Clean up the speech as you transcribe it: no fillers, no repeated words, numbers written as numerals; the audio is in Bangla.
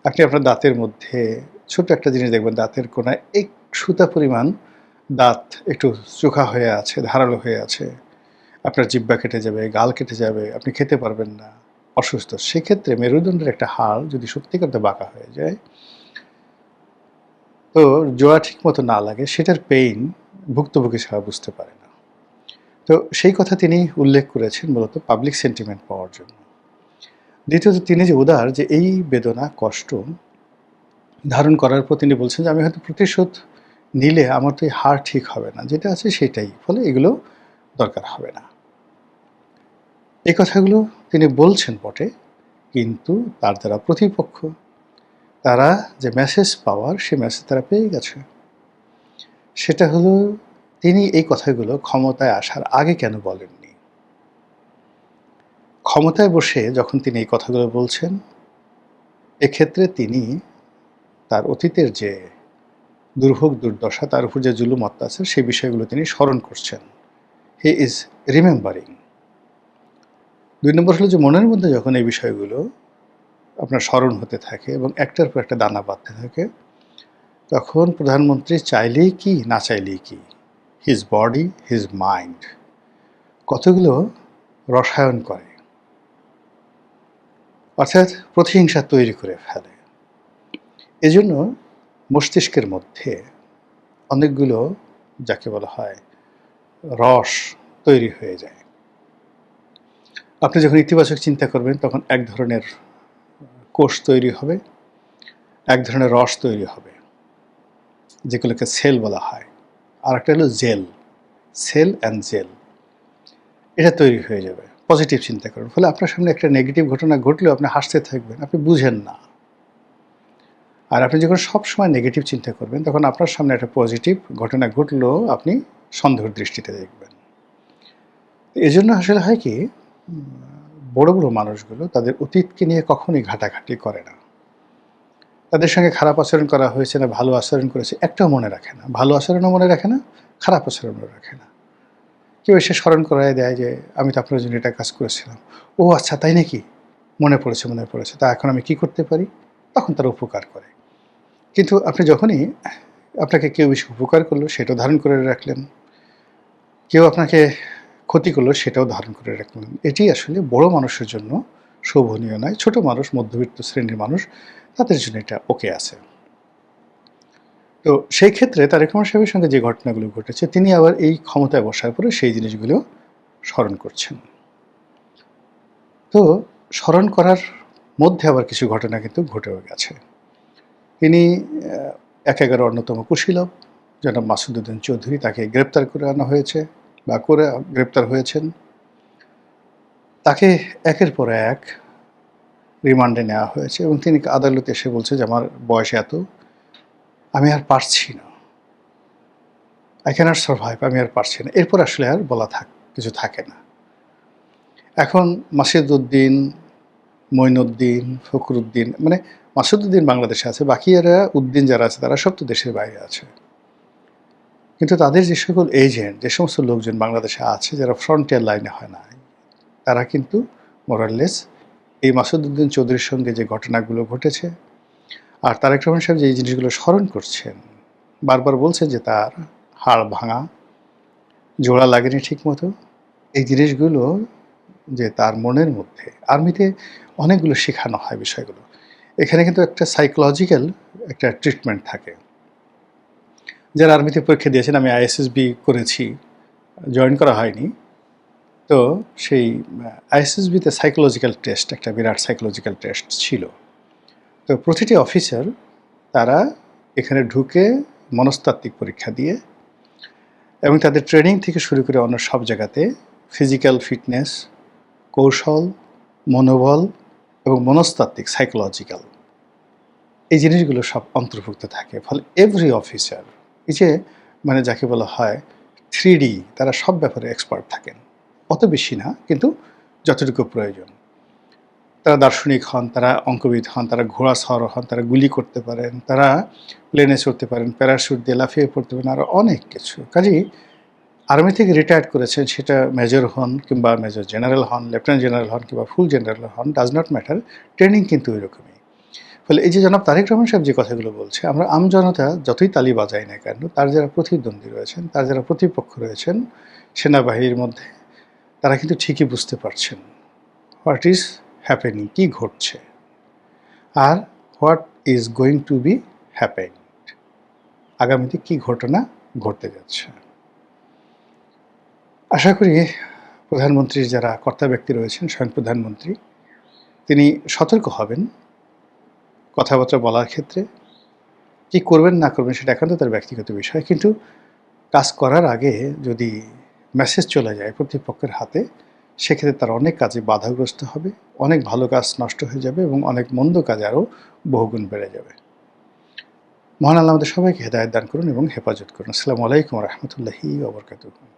আপনি আপনার দাঁতের মধ্যে ছোট্ট একটা জিনিস দেখবেন, দাঁতের কোণায় এক সুতা পরিমাণ দাঁত একটু চোখা হয়ে আছে, ধারালো হয়ে আছে। আপনার জিহ্বা কেটে যাবে, গাল কেটে যাবে, আপনি খেতে পারবেন না, অসুস্থ। সেক্ষেত্রে মেরুদণ্ডের একটা হাড় যদি সত্যিকার অর্থে বাঁকা হয়ে যায়, তো জোড়া ঠিক মতো না লাগে, সেটার পেইন ভুক্তভোগী ছাড়া বুঝতে পারে না। তো সেই কথা তিনি উল্লেখ করেছেন মূলত পাবলিক সেন্টিমেন্ট পাওয়ার জন্য। দ্বিতীয়ত তিনি যে উদার, যে এই বেদনা, কষ্ট ধারণ করার পর তিনি বলছেন যে, "আমি হয়তো প্রতিশোধ নিলে আমার তো এই হাড় ঠিক হবে না। যেটা আছে সেটাই। ফলে এগুলো দরকার হবে না।" এই কথাগুলো তিনি বলছেন বটে, কিন্তু তার যারা প্রতিপক্ষ, তারা যে মেসেজ পাওয়ার, সে মেসেজ তারা পেয়ে গেছে। সেটা হলো, তিনি এই কথাগুলো ক্ষমতায় আসার আগে কেন বলেননি? ক্ষমতায় বসে যখন তিনি এই কথাগুলো বলছেন, এক্ষেত্রে তিনি তার অতীতের যে দুর্ভোগ দুর্দশা, তার উপর যে জুলুম অত্যাচার, সেই বিষয়গুলো তিনি স্মরণ করছেন। He is remembering. ২ নম্বর হলো যে, মনের মধ্যে যখন এই বিষয়গুলো আপনার স্মরণ হতে থাকে এবং একটার পর একটা দানা বাঁধতে থাকে, তখন প্রধানমন্ত্রী চাইলেই কি, না চাইলেই কি, হিজ বডি, হিজ মাইন্ড কতগুলো রসায়ন করে, অর্থাৎ প্রতিহিংসা তৈরি করে ফেলে। এজন্য মস্তিষ্কের মধ্যে অনেকগুলো, যাকে বলা হয়, রস তৈরি হয়ে যায়। আপনি যখন ইতিবাচক চিন্তা করবেন, তখন এক ধরনের কোষ তৈরি হবে, এক ধরনের রস তৈরি হবে, যেগুলোকে সেল বলা হয়। আর একটা হলো জেল, সেল অ্যান্ড জেল, এটা তৈরি হয়ে যাবে। পজিটিভ চিন্তা করবেন, ফলে আপনার সামনে একটা নেগেটিভ ঘটনা ঘটলেও আপনি হাসতে থাকবেন, আপনি বুঝেন না। আর আপনি যখন সবসময় নেগেটিভ চিন্তা করবেন, তখন আপনার সামনে একটা পজিটিভ ঘটনা ঘটলেও আপনি সন্দেহের দৃষ্টিতে দেখবেন। এজন্য আসলে হয় কি, বড় বড় মানুষগুলো তাদের অতীতকে নিয়ে কখনোই ঘাটাঘাটি করে না। তাদের সঙ্গে খারাপ আচরণ করা হয়েছে না ভালো আচরণ করেছে, একটাও মনে রাখে না। ভালো আচরণও মনে রাখে না, খারাপ আচরণও রাখে না। কেউ এসে স্মরণ করায় দেয় যে, "আমি তো আপনার জন্য এটা কাজ করেছিলাম।" "ও আচ্ছা, তাই নাকি? মনে পড়েছে, মনে পড়েছে। তা এখন আমি কী করতে পারি?" তখন তারা উপকার করে। কিন্তু আপনি যখনই, আপনাকে কেউ বেশি উপকার করলো, সেটাও ধারণ করে রাখলেন। কেউ আপনাকে ক্ষতি করলো, সেটাও ধারণ করে রাখলেন। এটি আসলে বড় মানুষের জন্য শোভনীয় নয়। ছোট মানুষ, মধ্যবিত্ত শ্রেণীর মানুষ, তাদের জন্য এটা ওকে আছে। তো সেই ক্ষেত্রে তারেক রহমান সাহেবের সঙ্গে যে ঘটনাগুলো ঘটেছে, তিনি আবার এই ক্ষমতায় বসার পরে সেই জিনিসগুলো স্মরণ করছেন। তো স্মরণ করার মধ্যে আবার কিছু ঘটনা কিন্তু ঘটেও গেছে। তিনি এক-এগারো অন্যতম কুশীলব জনাব মাসুদউদ্দিন চৌধুরী, তাকে গ্রেপ্তার করে আনা হয়েছে বা করে গ্রেপ্তার হয়েছেন। তাকে একের পর এক রিমান্ডে নেওয়া হয়েছে এবং তিনি আদালতে এসে বলছে যে, "আমার বয়স এত, আমি আর পারছি না। I cannot survive, আমি আর পারছি না।" এরপর আসলে আর বলা কিছু থাকে না। এখন মাসুদউদ্দিন, মঈনুদ্দিন, ফখরুদ্দিন, মানে মাসুদউদ্দিন বাংলাদেশে আছে, বাকি এরা উদ্দিন যারা আছে তারা সব তো দেশের বাইরে আছে। কিন্তু তাদের যে সকল এজেন্ট, যে সমস্ত লোকজন বাংলাদেশে আছে যারা ফ্রন্টিয়ার লাইনে হয় না, তারা কিন্তু মোরাললেস এই মাসুদউদ্দিন চৌধুরীর সঙ্গে যে ঘটনাগুলো ঘটেছে, আর তারেক রহমান সাহেব যে এই জিনিসগুলো স্মরণ করছেন, বারবার বলছেন যে তার হাড় ভাঙা, জোড়া লাগেনি ঠিকমতো, এই জিনিসগুলো যে তার মনের মধ্যে, আর্মিতে অনেকগুলো শেখানো হয় বিষয়গুলো। এখানে কিন্তু একটা সাইকোলজিক্যাল একটা ট্রিটমেন্ট থাকে। যারা আর্মিতে পরীক্ষা দিয়েছেন, আমি আইএসএসবি করেছি, জয়েন করা হয়নি। তো সেই আইএসএসবিতে সাইকোলজিক্যাল টেস্ট, একটা বিরাট সাইকোলজিক্যাল টেস্ট ছিল। তো প্রতিটি অফিসার, তারা এখানে ঢুকে মনস্তাত্ত্বিক পরীক্ষা দিয়ে এবং তাদের ট্রেনিং থেকে শুরু করে অন্য সব জায়গাতে ফিজিক্যাল ফিটনেস, কৌশল, মনোবল এবং মনস্তাত্ত্বিক সাইকোলজিক্যাল, এই জিনিসগুলো সব অন্তর্ভুক্ত থাকে। ফলে এভরি অফিসার, এই যে মানে যাকে বলা হয় 3D, তারা সব ব্যাপারে এক্সপার্ট থাকেন। অত বেশি না, কিন্তু যতটুকু প্রয়োজন। তারা দার্শনিক হন, তারা অঙ্কবিদ হন, তারা ঘোড়া সওয়ার হন, তারা গুলি করতে পারেন, তারা প্লেনে চড়তে পারেন, প্যারাশুট দিয়ে লাফিয়ে পড়তে পারেন, আরও অনেক কিছু। কাজেই আর্মি থেকে রিটায়ার্ড করেছেন, সেটা মেজর হন কিংবা মেজর জেনারেল হন, লেফটেন্যান্ট জেনারেল হন কিংবা ফুল জেনারেল হন, ডাজ নট ম্যাটার, ট্রেনিং কিন্তু ওই রকমই। ফলে এই যে জনাব তারেক রহমান সাহেব যে কথাগুলো বলছে, আমরা আমজনতা যতই তালি বাজাই না কেন, তার যারা প্রতিদ্বন্দ্বী রয়েছেন, তার যারা প্রতিপক্ষ রয়েছেন সেনাবাহিনীর মধ্যে, তারা কিন্তু ঠিকই বুঝতে পারছেন হোয়াট ইজ হ্যাপেনিং, কী ঘটছে, আর what is going to be happen, আগামীতে কী ঘটনা ঘটতে যাচ্ছে। আশা করি প্রধানমন্ত্রীর যারা কর্তা ব্যক্তি রয়েছেন, স্বয়ং প্রধানমন্ত্রী, তিনি সতর্ক হবেন কথাবার্তা বলার ক্ষেত্রে। কী করবেন না করবেন সেটা একান্ত তার ব্যক্তিগত বিষয়, কিন্তু কাজ করার আগে যদি মেসেজ চলে যায় প্রতিপক্ষের হাতে, সেক্ষেত্রে তার অনেক কাজে বাধাগ্রস্ত হবে, অনেক ভালো কাজ নষ্ট হয়ে যাবে এবং অনেক মন্দ কাজ আরও বহুগুণ বেড়ে যাবে। মহান আল্লাহ আমাদের সবাইকে হেদায়েত দান করুন এবং হেফাজত করুন। আসসালামু আলাইকুম ওয়া রাহমাতুল্লাহি ওয়া বারাকাতুহু।